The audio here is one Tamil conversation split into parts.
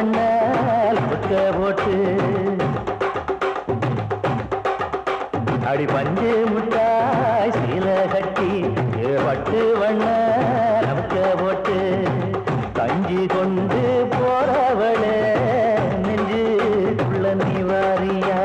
வண்ண புக்க போட்டு அடி பஞ்சு முட்டாய் சீல கட்டி பட்டு வண்ண நமக்க போட்டு கஞ்சி கொண்டு போறவள நெஞ்சு உள்ள நிவாரியா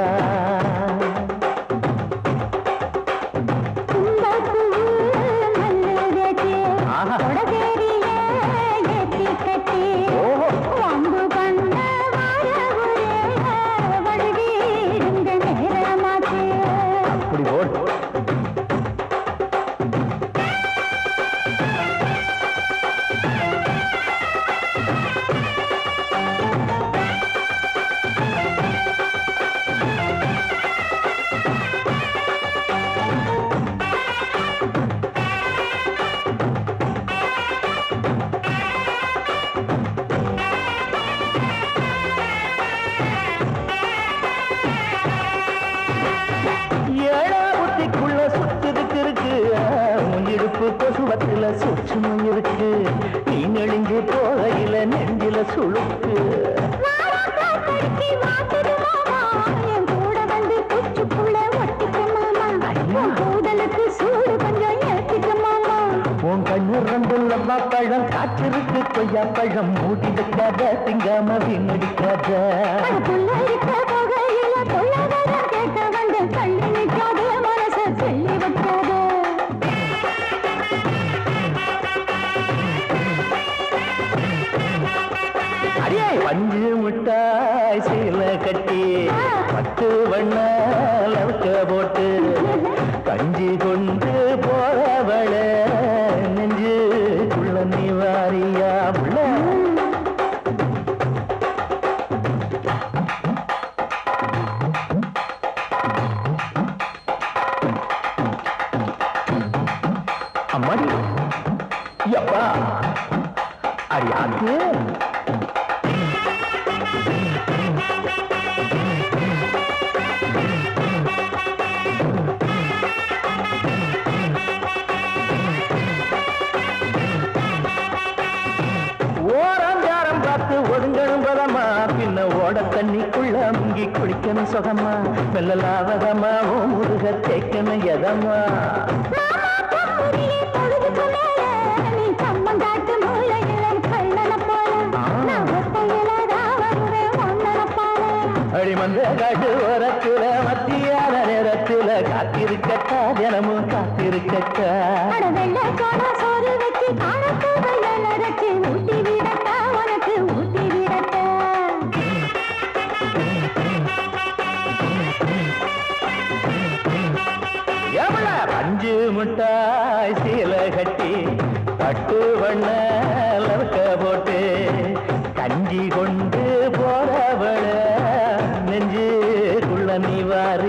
கொசுவத்தில சூட்சுமம் இருக்கு நீ நெளிஞ்சு போகையில நெஞ்சில சுழுக்கு உன் கண்ணு ரெண்டுள்ளமா பழம் காற்றிருக்கு கொய்யா பழம் மூடி வைக்காத திங்காம வீணடிக்காத பஞ்சு முட்டாய் சீல கட்டி பட்டு வண்ண லவுக்க போட்டு கஞ்சி கொண்டு போறவள நெஞ்சு உள்ள நிவாரியா உள்ள அம்மாடி யப்பா அடியாக்கு ஒதுங்கணும் பதமா பின்ன ஓட தண்ணிக்குள்ள முங்கி குளிக்கணும் சுகமா மெல்லலாவதமா ஓ முருக தேய்க்கணும் எதமா அடிமந்த காட்டு ஓரத்துல மத்தியான நேரத்துல காத்திருக்கட்டா தினமும் காத்திருக்கட்டா பஞ்சு முட்டாய் சீல கட்டி பட்டு வண்ண லவுக்க போட்டு கஞ்சி கொண்டு போறவள நெஞ்சுக்குள்ள நிவாரி